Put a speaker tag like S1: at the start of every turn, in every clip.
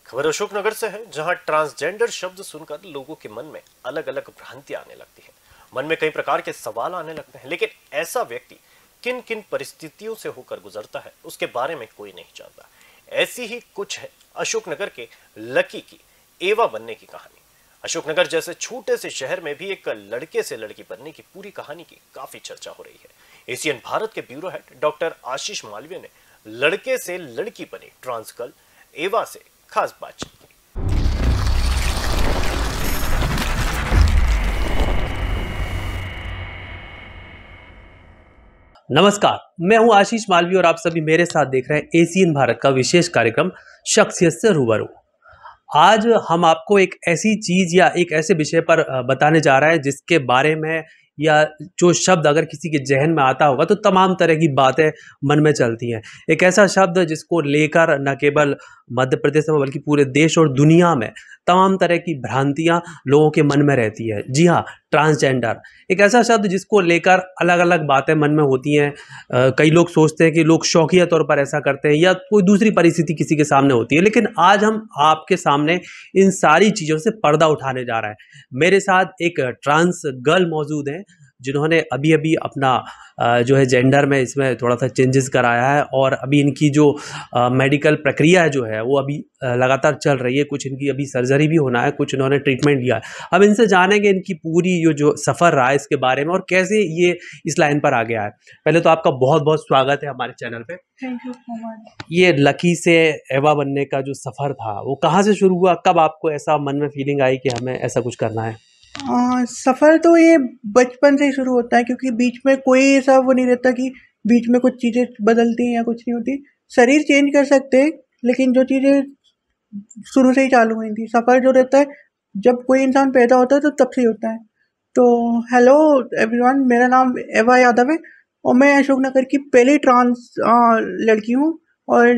S1: खबर अशोकनगर से है, जहां ट्रांसजेंडर शब्द सुनकर लोगों के मन में अलग अलग भ्रांतियां आने लगती हैं। मन में कई प्रकार के सवाल आने लगते हैं, लेकिन ऐसा व्यक्ति किन किन परिस्थितियों से होकर गुजरता है उसके बारे में कोई नहीं जानता। ऐसी ही कुछ है अशोकनगर के लकी की एवा बनने की कहानी। अशोकनगर जैसे छोटे से शहर में भी एक लड़के से लड़की बनने की पूरी कहानी की काफी चर्चा हो रही है। एसीएन भारत के ब्यूरो हेड डॉक्टर आशीष मालवीय ने लड़के से लड़की बनी ट्रांस गर्ल एवा से खास बातचीत की।
S2: नमस्कार, मैं हूं आशीष मालवीय और आप सभी मेरे साथ देख रहे हैं एसीएन भारत का विशेष कार्यक्रम शख्सियत से रूबरू। आज हम आपको एक ऐसी चीज या एक ऐसे विषय पर बताने जा रहे हैं जिसके बारे में या जो शब्द अगर किसी के जहन में आता होगा तो तमाम तरह की बातें मन में चलती हैं। एक ऐसा शब्द जिसको लेकर न केवल मध्य प्रदेश में बल्कि पूरे देश और दुनिया में तमाम तरह की भ्रांतियां लोगों के मन में रहती है। जी हाँ, ट्रांसजेंडर एक ऐसा शब्द जिसको लेकर अलग अलग बातें मन में होती हैं। कई लोग सोचते हैं कि लोग शौकिया तौर पर ऐसा करते हैं या कोई दूसरी परिस्थिति किसी के सामने होती है, लेकिन आज हम आपके सामने इन सारी चीज़ों से पर्दा उठाने जा रहे हैं। मेरे साथ एक ट्रांस गर्ल मौजूद है जिन्होंने अभी अभी अपना जो है जेंडर में इसमें थोड़ा सा चेंजेस कराया है और अभी इनकी जो मेडिकल प्रक्रिया है जो है वो अभी लगातार चल रही है। कुछ इनकी अभी सर्जरी भी होना है, कुछ इन्होंने ट्रीटमेंट लिया है। अब इनसे जानेंगे इनकी पूरी जो सफ़र रहा है इसके बारे में और कैसे ये इस लाइन पर आ गया है। पहले तो आपका बहुत बहुत स्वागत है हमारे चैनल पे।
S3: Thank you so much.
S2: ये लकी से एवा बनने का जो सफ़र था वो कहाँ से शुरू हुआ, कब आपको ऐसा मन में फीलिंग आई कि हमें ऐसा कुछ करना है?
S3: सफ़र तो ये बचपन से ही शुरू होता है, क्योंकि बीच में कोई ऐसा वो नहीं रहता कि बीच में कुछ चीज़ें बदलती हैं या कुछ नहीं होती। शरीर चेंज कर सकते हैं, लेकिन जो चीज़ें शुरू से ही चालू हुई थी, सफ़र जो रहता है जब कोई इंसान पैदा होता है तो तब से ही होता है। तो हेलो एवरीवन, मेरा नाम एवा यादव है और मैं अशोकनगर की पहली ट्रांस लड़की हूँ। और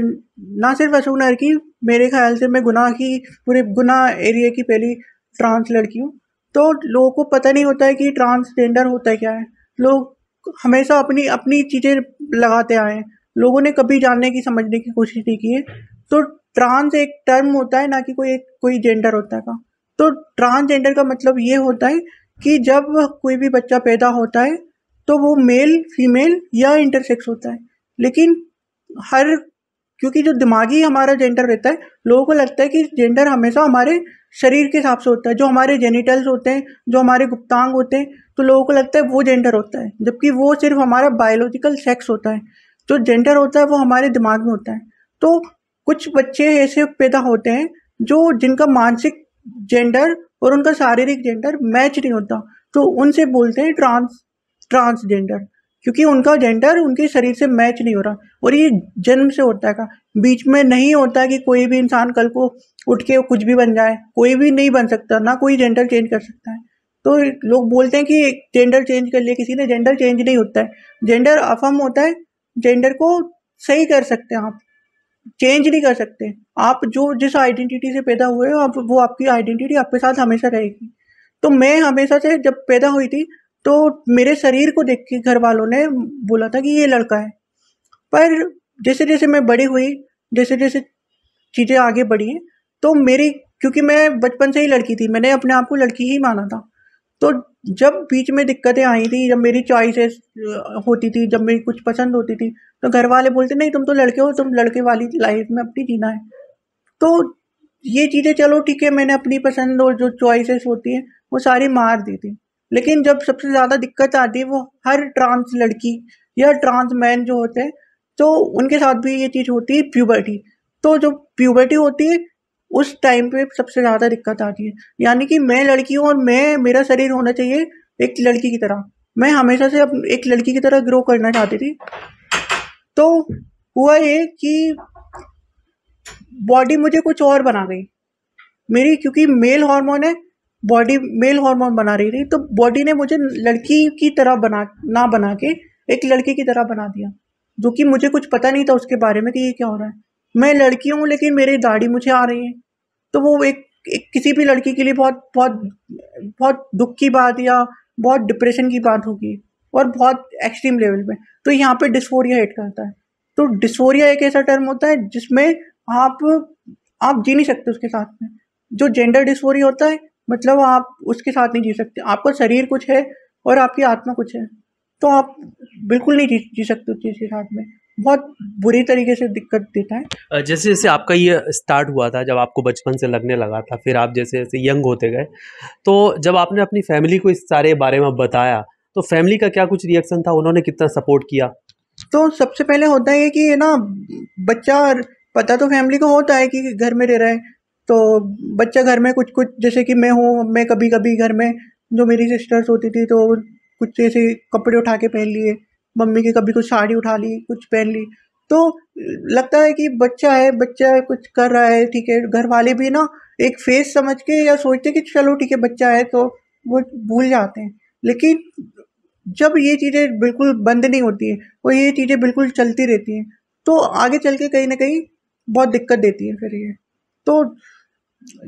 S3: ना सिर्फ अशोकनगर की, मेरे ख्याल से मैं गुना की पूरे गुना एरिया की पहली ट्रांस लड़की हूँ। तो लोगों को पता नहीं होता है कि ट्रांसजेंडर होता है क्या है। लोग हमेशा अपनी अपनी चीज़ें लगाते आए हैं, लोगों ने कभी जानने की समझने की कोशिश नहीं की है। तो ट्रांस एक टर्म होता है, ना कि कोई जेंडर होता है का। तो ट्रांसजेंडर का मतलब ये होता है कि जब कोई भी बच्चा पैदा होता है तो वो मेल, फीमेल या इंटरसेक्स होता है। लेकिन क्योंकि जो दिमागी हमारा जेंडर रहता है, लोगों को लगता है कि जेंडर हमेशा हमारे शरीर के हिसाब से होता है, जो हमारे जेनिटल्स होते हैं, जो हमारे गुप्तांग होते हैं, तो लोगों को लगता है वो जेंडर होता है, जबकि वो सिर्फ हमारा बायोलॉजिकल सेक्स होता है। जो जेंडर होता है वो हमारे दिमाग में होता है। तो कुछ बच्चे ऐसे पैदा होते हैं जिनका मानसिक जेंडर और उनका शारीरिक जेंडर मैच नहीं होता, तो उनसे बोलते हैं ट्रांसजेंडर, क्योंकि उनका जेंडर उनके शरीर से मैच नहीं हो रहा। और ये जन्म से होता है का, बीच में नहीं होता कि कोई भी इंसान कल को उठ के कुछ भी बन जाए। कोई भी नहीं बन सकता, ना कोई जेंडर चेंज कर सकता है। तो लोग बोलते हैं कि जेंडर चेंज कर लिया किसी ने, जेंडर चेंज नहीं होता है। जेंडर अफर्म होता है, जेंडर को सही कर सकते हैं आप, चेंज नहीं कर सकते। आप जिस आइडेंटिटी से पैदा हुए हो, वो आपकी आइडेंटिटी आपके साथ हमेशा रहेगी। तो मैं हमेशा से जब पैदा हुई थी तो मेरे शरीर को देख के घर वालों ने बोला था कि ये लड़का है। पर जैसे जैसे मैं बड़ी हुई, जैसे जैसे चीज़ें आगे बढ़ी हैं, तो क्योंकि मैं बचपन से ही लड़की थी, मैंने अपने आप को लड़की ही माना था। तो जब बीच में दिक्कतें आई थी, जब मेरी चॉइसेस होती थी, जब मेरी कुछ पसंद होती थी, तो घर वाले बोलते नहीं, तुम तो लड़के हो, तुम लड़के वाली लाइफ में अपनी जीना है। तो ये चीज़ें चलो ठीक है, मैंने अपनी पसंद और जो चॉइसेस होती हैं वो सारी मार दी थी। लेकिन जब सबसे ज़्यादा दिक्कत आती है वो हर ट्रांस लड़की या ट्रांस मैन जो होते हैं, तो उनके साथ भी ये चीज़ होती है, प्यूबर्टी। तो जो प्यूबर्टी होती है उस टाइम पे सबसे ज़्यादा दिक्कत आती है। यानी कि मैं लड़की हूँ और मेरा शरीर होना चाहिए एक लड़की की तरह। मैं हमेशा से एक लड़की की तरह ग्रो करना चाहती थी। तो हुआ ये कि बॉडी मुझे कुछ और बना गई मेरी, क्योंकि मेल हार्मोन है, बॉडी मेल हार्मोन बना रही थी, तो बॉडी ने मुझे लड़की की तरह बना के एक लड़की की तरह बना दिया, जो कि मुझे कुछ पता नहीं था उसके बारे में कि ये क्या हो रहा है। मैं लड़की हूँ लेकिन मेरी दाढ़ी मुझे आ रही है, तो वो एक किसी भी लड़की के लिए बहुत बहुत बहुत दुख की बात या बहुत डिप्रेशन की बात होगी, और बहुत एक्सट्रीम लेवल पे। तो यहाँ पे डिस्फोरिया हिट करता है। तो डिस्फोरिया एक ऐसा टर्म होता है जिसमें आप आप जी नहीं सकते उसके साथ में। जो जेंडर डिस्फोरिया होता है मतलब आप उसके साथ नहीं जी सकते। आपका शरीर कुछ है और आपकी आत्मा कुछ है, तो आप बिल्कुल नहीं जी सकते उस चीज़ के साथ में। बहुत बुरी तरीके से दिक्कत देता है।
S2: जैसे जैसे आपका ये स्टार्ट हुआ था, जब आपको बचपन से लगने लगा था, फिर आप जैसे जैसे यंग होते गए, तो जब आपने अपनी फैमिली को इस सारे बारे में बताया, तो फैमिली का क्या कुछ रिएक्शन था? उन्होंने कितना सपोर्ट किया?
S3: तो सबसे पहले होता है कि ना बच्चा, पता तो फैमिली को होता है कि घर में रह रहा है, तो बच्चा घर में कुछ कुछ, जैसे कि मैं हूँ, मैं कभी कभी घर में जो मेरी सिस्टर्स होती थी तो कुछ ऐसे कपड़े उठा के पहन लिए, मम्मी की कभी कुछ साड़ी उठा ली, कुछ पहन ली, तो लगता है कि बच्चा है, बच्चा कुछ कर रहा है, ठीक है। घर वाले भी ना एक फेस समझ के या सोचते कि चलो ठीक है बच्चा है, तो वो भूल जाते हैं। लेकिन जब ये चीज़ें बिल्कुल बंद नहीं होती हैं और ये चीज़ें बिल्कुल चलती रहती हैं, तो आगे चल के कहीं न कहीं बहुत दिक्कत देती है फिर ये। तो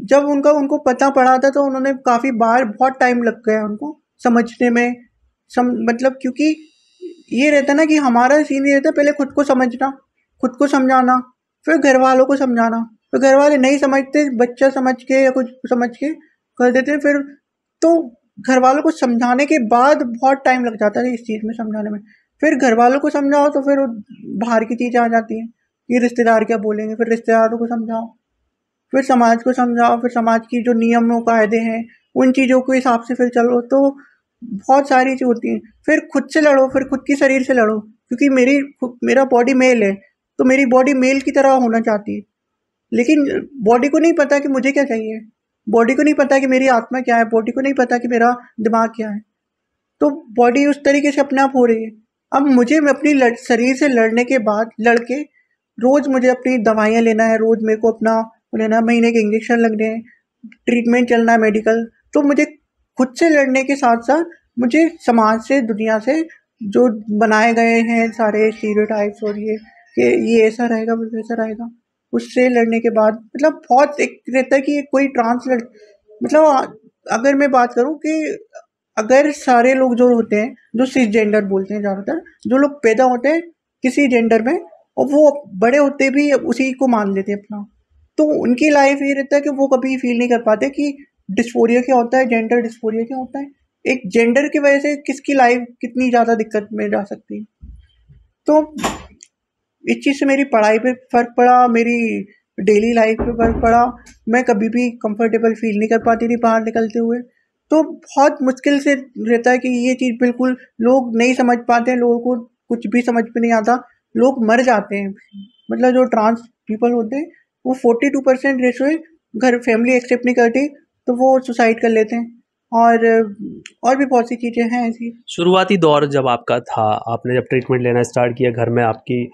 S3: जब उनको पता पड़ा था तो उन्होंने काफ़ी बार, बहुत टाइम लग गया उनको समझने में। मतलब क्योंकि ये रहता है ना कि हमारा सीन ये रहता है, पहले खुद को समझना, खुद को समझाना, फिर घर वालों को समझाना। तो घर वाले नहीं समझते, बच्चा समझ के या कुछ समझ के कर देते हैं फिर। तो घर वालों को समझाने के बाद बहुत टाइम लग जाता है इस चीज़ में समझाने में। फिर घर वालों को समझाओ तो फिर बाहर की चीज़ें आ जाती हैं, ये रिश्तेदार क्या बोलेंगे, फिर रिश्तेदारों को समझाओ, फिर समाज को समझाओ, फिर समाज की जो नियम और कायदे हैं उन चीज़ों के हिसाब से फिर चलो। तो बहुत सारी चीज़ होती हैं। फिर खुद से लड़ो, फिर खुद की शरीर से लड़ो, क्योंकि मेरा बॉडी मेल है, तो मेरी बॉडी मेल की तरह होना चाहती है। लेकिन बॉडी को नहीं पता कि मुझे क्या चाहिए, बॉडी को नहीं पता कि मेरी आत्मा क्या है, बॉडी को नहीं पता कि मेरा दिमाग क्या है। तो बॉडी उस तरीके से अपने आप हो रही है। अब मुझे अपनी शरीर से लड़ने के बाद, लड़के रोज मुझे अपनी दवाइयाँ लेना है, रोज मेरे को अपना लेना है, महीने के इंजेक्शन लगने हैं, ट्रीटमेंट चलना है मेडिकल। तो मुझे खुद से लड़ने के साथ साथ मुझे समाज से, दुनिया से जो बनाए गए हैं सारे स्टीरियोटाइप्स और ये कि ये ऐसा रहेगा, वो वैसा रहेगा, उससे लड़ने के बाद मतलब बहुत एक रहता है कि कोई मतलब अगर मैं बात करूं कि अगर सारे लोग जो होते हैं, जो सिस जेंडर बोलते हैं ज़्यादातर, जो लोग पैदा होते हैं किसी जेंडर में और वो बड़े होते भी उसी को मान लेते हैं अपना, तो उनकी लाइफ ये रहता है कि वो कभी फील नहीं कर पाते कि डिस्फोरिया क्या होता है, जेंडर डिस्फोरिया क्या होता है, एक जेंडर की वजह से किसकी लाइफ कितनी ज़्यादा दिक्कत में जा सकती है। तो इस चीज़ से मेरी पढ़ाई पे फ़र्क पड़ा, मेरी डेली लाइफ पे फ़र्क पड़ा। मैं कभी भी कंफर्टेबल फील नहीं कर पाती थी बाहर निकलते हुए। तो बहुत मुश्किल से रहता है कि ये चीज़ बिल्कुल लोग नहीं समझ पाते हैं, लोगों को कुछ भी समझ में नहीं आता, लोग मर जाते हैं। मतलब जो ट्रांस पीपल होते हैं वो 42% रेशो है, घर फैमिली एक्सेप्ट नहीं करती तो वो सुसाइड कर लेते हैं। और भी बहुत सी चीज़ें हैं ऐसी।
S2: शुरुआती दौर जब आपका था, आपने जब ट्रीटमेंट लेना स्टार्ट किया, घर में आपकी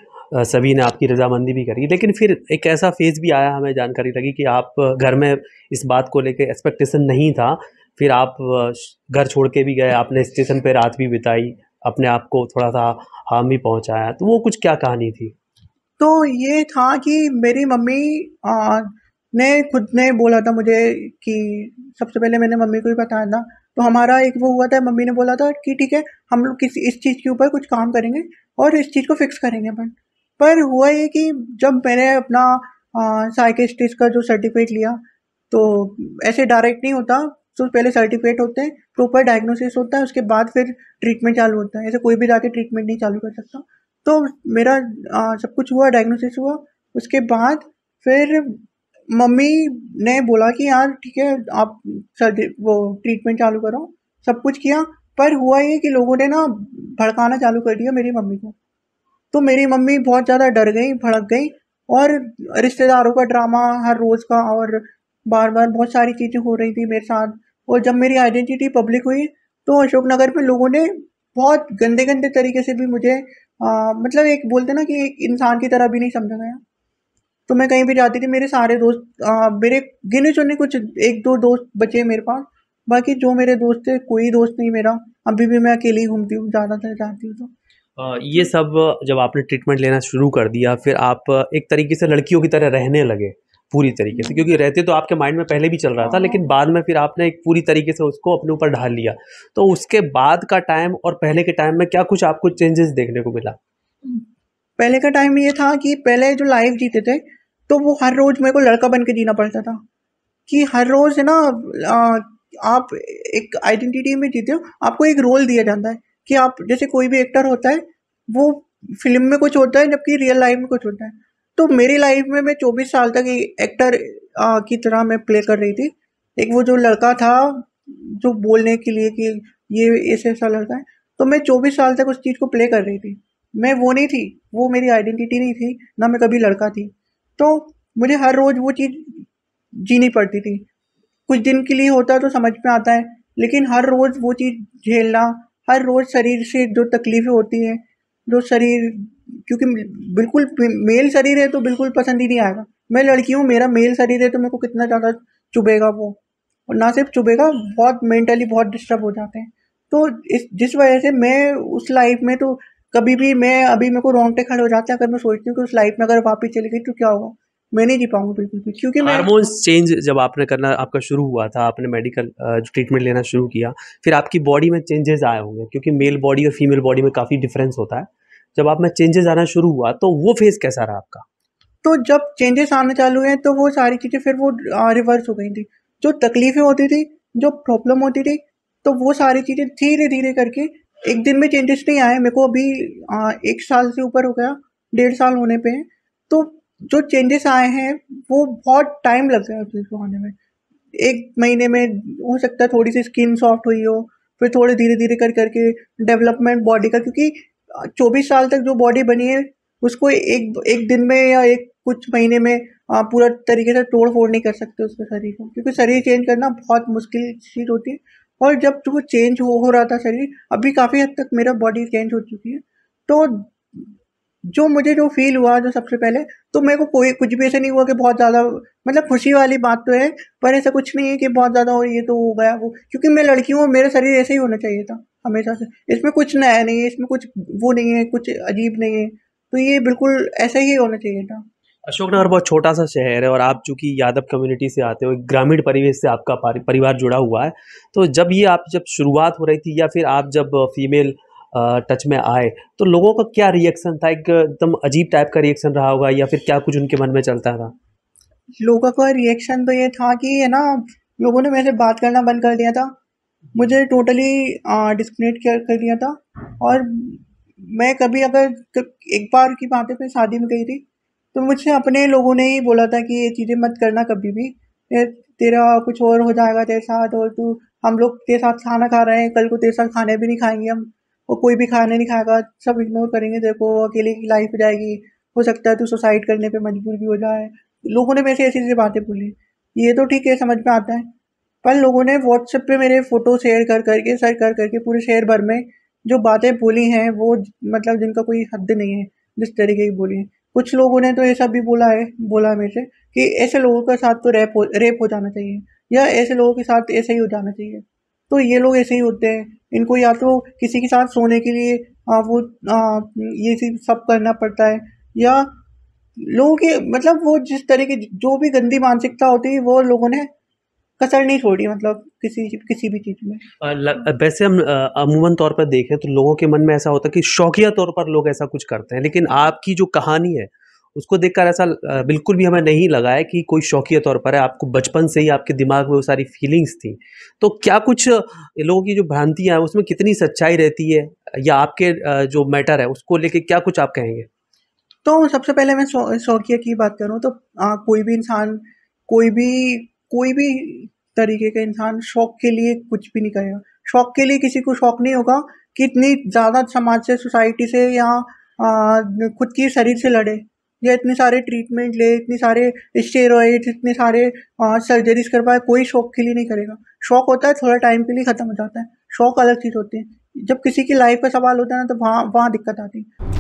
S2: सभी ने आपकी रजामंदी भी करी, लेकिन फिर एक ऐसा फेज़ भी आया, हमें जानकारी लगी कि आप घर में इस बात को लेके एक्सपेक्टेशन नहीं था, फिर आप घर छोड़ के भी गए, आपने स्टेशन पे रात भी बिताई, अपने आप को थोड़ा सा हार्म भी पहुंचाया, तो वो कुछ क्या कहानी थी?
S3: तो ये था कि मेरी मम्मी ने खुद ने बोला था मुझे कि सबसे पहले मैंने मम्मी को ही बताया था। तो हमारा एक वो हुआ था, मम्मी ने बोला था कि ठीक है हम लोग किसी इस चीज़ के ऊपर कुछ काम करेंगे और इस चीज़ को फिक्स करेंगे अपन। पर हुआ ये कि जब मैंने अपना साइकियाट्रिस्ट का जो सर्टिफिकेट लिया, तो ऐसे डायरेक्ट नहीं होता, तो पहले सर्टिफिकेट होते हैं, प्रॉपर डायग्नोसिस होता है, उसके बाद फिर ट्रीटमेंट चालू होता है। ऐसे कोई भी जाके ट्रीटमेंट नहीं चालू कर सकता। तो मेरा सब कुछ हुआ, डायग्नोसिस हुआ, उसके बाद फिर मम्मी ने बोला कि यार ठीक है आप वो ट्रीटमेंट चालू करो, सब कुछ किया। पर हुआ ये कि लोगों ने ना भड़काना चालू कर दिया मेरी मम्मी को। तो मेरी मम्मी बहुत ज़्यादा डर गई, भड़क गई, और रिश्तेदारों का ड्रामा हर रोज़ का, और बार बार बहुत सारी चीज़ें हो रही थी मेरे साथ। और जब मेरी आइडेंटिटी पब्लिक हुई तो अशोकनगर में लोगों ने बहुत गंदे गंदे तरीके से भी मुझे मतलब एक बोलते ना कि एक इंसान की तरह भी नहीं समझा गया। तो मैं कहीं भी जाती थी, मेरे सारे दोस्त मेरे गिने चुने कुछ एक दो दोस्त बचे मेरे पास, बाकी जो मेरे दोस्त थे कोई दोस्त नहीं मेरा। अभी भी मैं अकेली घूमती हूँ ज़्यादातर जाती हूँ तो।
S2: ये सब जब आपने ट्रीटमेंट लेना शुरू कर दिया, फिर आप एक तरीके से लड़कियों की तरह रहने लगे पूरी तरीके से, क्योंकि रहते तो आपके माइंड में पहले भी चल रहा था, लेकिन बाद में फिर आपने एक पूरी तरीके से उसको अपने ऊपर ढाल लिया। तो उसके बाद का टाइम और पहले के टाइम में क्या कुछ आपको चेंजेस देखने को मिला?
S3: पहले का टाइम ये था कि पहले जो लाइफ जीते थे तो वो हर रोज़ मेरे को लड़का बन के जीना पड़ता था कि हर रोज़ है ना, आ, आप एक आइडेंटिटी में जीते हो, आपको एक रोल दिया जाता है कि आप जैसे कोई भी एक्टर होता है वो फिल्म में कुछ होता है जबकि रियल लाइफ में कुछ होता है। तो मेरी लाइफ में मैं 24 साल तक एक्टर की तरह मैं प्ले कर रही थी। एक वो जो लड़का था जो बोलने के लिए कि ये ऐसे ऐसा लड़का है, तो मैं 24 साल तक उस चीज़ को प्ले कर रही थी। मैं वो नहीं थी, वो मेरी आइडेंटिटी नहीं थी, ना मैं कभी लड़का थी। तो मुझे हर रोज़ वो चीज़ जीनी पड़ती थी। कुछ दिन के लिए होता है तो समझ में आता है, लेकिन हर रोज़ वो चीज़ झेलना, हर रोज़ शरीर से जो तकलीफ़ें होती हैं, जो शरीर, क्योंकि बिल्कुल मेल शरीर है तो बिल्कुल पसंद ही नहीं आएगा। मैं लड़की हूँ, मेरा मेल शरीर है तो मेरे को कितना ज़्यादा चुभेगा वो, और ना सिर्फ चुभेगा, बहुत मेंटली बहुत डिस्टर्ब हो जाते हैं। तो इस जिस वजह से मैं उस लाइफ में तो कभी भी, मैं अभी मेरे को रोंगटे खड़े हो जाते हैं अगर मैं सोचती हूँ कि उस लाइफ में अगर वापस चली गई तो क्या होगा। मैं नहीं जी पाऊंगी बिल्कुल भी, क्योंकि मैं
S2: हार्मोन्स चेंज जब आपने करना आपका शुरू हुआ था, आपने मेडिकल ट्रीटमेंट लेना शुरू किया, फिर आपकी बॉडी में चेंजेस आए होंगे क्योंकि मेल बॉडी और फीमेल बॉडी में काफ़ी डिफरेंस होता है। जब आप में चेंजेस आना शुरू हुआ तो वो फेज़ कैसा रहा आपका?
S3: तो जब चेंजेस आने चालू हुए तो वो सारी चीज़ें फिर वो रिवर्स हो गई थी। जो तकलीफ़ें होती थी, जो प्रॉब्लम होती थी, तो वो सारी चीज़ें धीरे-धीरे करके एक दिन में चेंजेस नहीं आए। मेरे को अभी 1 साल से ऊपर हो गया, 1.5 साल होने पे है। तो जो चेंजेस आए हैं, वो बहुत टाइम लग गया उस चीज़ को आने में। 1 महीने में हो सकता है थोड़ी-सी स्किन सॉफ्ट हुई हो, फिर थोड़े धीरे-धीरे कर के डेवलपमेंट बॉडी का, क्योंकि 24 साल तक जो बॉडी बनी है उसको एक एक दिन में या एक कुछ महीने में पूरा तरीके से तोड़-फोड़ नहीं कर सकते उसके शरीर को, क्योंकि शरीर चेंज करना बहुत मुश्किल चीज़ होती है। और जब वो चेंज हो रहा था शरीर, अभी काफ़ी हद तक मेरा बॉडी चेंज हो चुकी है। तो जो मुझे जो फ़ील हुआ जो सबसे पहले, तो मेरे को कोई कुछ भी ऐसा नहीं हुआ कि बहुत ज़्यादा, मतलब खुशी वाली बात तो है, पर ऐसा कुछ नहीं है कि बहुत ज़्यादा हो ये तो हो गया वो, क्योंकि मैं लड़की हूँ, मेरा शरीर ऐसे ही होना चाहिए था हमेशा से। इसमें कुछ नया नहीं है, इसमें कुछ वो नहीं है, कुछ अजीब नहीं है। तो ये बिल्कुल ऐसा ही होना चाहिए था।
S2: अशोकनगर बहुत छोटा-सा शहर है और आप चूँकि यादव कम्युनिटी से आते हो, एक ग्रामीण परिवेश से आपका परिवार जुड़ा हुआ है। तो जब शुरुआत हो रही थी या फिर आप जब फीमेल टच में आए, तो लोगों का क्या रिएक्शन था? एकदम अजीब टाइप का रिएक्शन रहा होगा या फिर क्या कुछ उनके मन में चलता था?
S3: लोगों का रिएक्शन तो ये था कि है ना, लोगों ने मेरे से बात करना बंद कर दिया था, मुझे टोटली डिस्कनेक्ट कर दिया था। और मैं कभी अगर एक बार की बात है, मैं शादी में गई थी, तो मुझसे अपने लोगों ने ही बोला था कि ये चीज़ें मत करना कभी भी, ये तेरा कुछ और हो जाएगा तेरे साथ, और तू, हम लोग तेरे साथ खाना खा रहे हैं, कल को तेरे साथ खाने भी नहीं खाएंगे हम, और कोई भी खाने नहीं खाएगा, सब इग्नोर करेंगे तेरे को, अकेले की लाइफ हो जाएगी, हो सकता है तू सुसाइड करने पे मजबूर भी हो जाए। लोगों ने मेरे से ऐसी ऐसी बातें बोली। ये तो ठीक है, समझ में आता है, पर लोगों ने व्हाट्सएप पे मेरे फ़ोटो शेयर कर करके पूरे शहर भर में जो बातें बोली हैं, वो मतलब जिनका कोई हद नहीं है, जिस तरीके की बोली है। कुछ लोगों ने तो ऐसा भी बोला है मेरे से कि ऐसे लोगों के साथ तो रेप हो जाना चाहिए, या ऐसे लोगों के साथ ऐसे ही हो जाना चाहिए। तो ये लोग ऐसे ही होते हैं, इनको या तो किसी के साथ सोने के लिए ये चीज़ सब करना पड़ता है, या लोगों के, मतलब वो जिस तरह की जो भी गंदी मानसिकता होती है वो लोगों ने कसर नहीं छोड़ी, मतलब किसी भी चीज़ में।
S2: वैसे हम अमूमन तौर पर देखें तो लोगों के मन में ऐसा होता है कि शौकिया तौर पर लोग ऐसा कुछ करते हैं, लेकिन आपकी जो कहानी है उसको देखकर ऐसा बिल्कुल भी हमें नहीं लगा है कि कोई शौकिया तौर पर है। आपको बचपन से ही आपके दिमाग में वो सारी फीलिंग्स थी। तो क्या कुछ लोगों की जो भ्रांतियाँ हैं उसमें कितनी सच्चाई रहती है, या आपके जो मैटर है उसको लेके क्या कुछ आप कहेंगे?
S3: तो सबसे पहले मैं शौकिया की बात करूँ तो कोई भी इंसान, कोई भी कोई भी तरीके का इंसान शौक के लिए कुछ भी नहीं करेगा। शौक के लिए किसी को शौक नहीं होगा कि इतनी ज़्यादा समाज से, सोसाइटी से, या खुद की शरीर से लड़े, या इतने सारे ट्रीटमेंट ले, इतने सारे स्टेरॉइड्स, इतने सारे सर्जरीज करवाए, कोई शौक के लिए नहीं करेगा। शौक होता है थोड़ा टाइम के लिए ख़त्म हो जाता है, शौक अलग चीज़ होती है। जब किसी की लाइफ का सवाल होता है ना, तो वहाँ वहाँ दिक्कत आती है।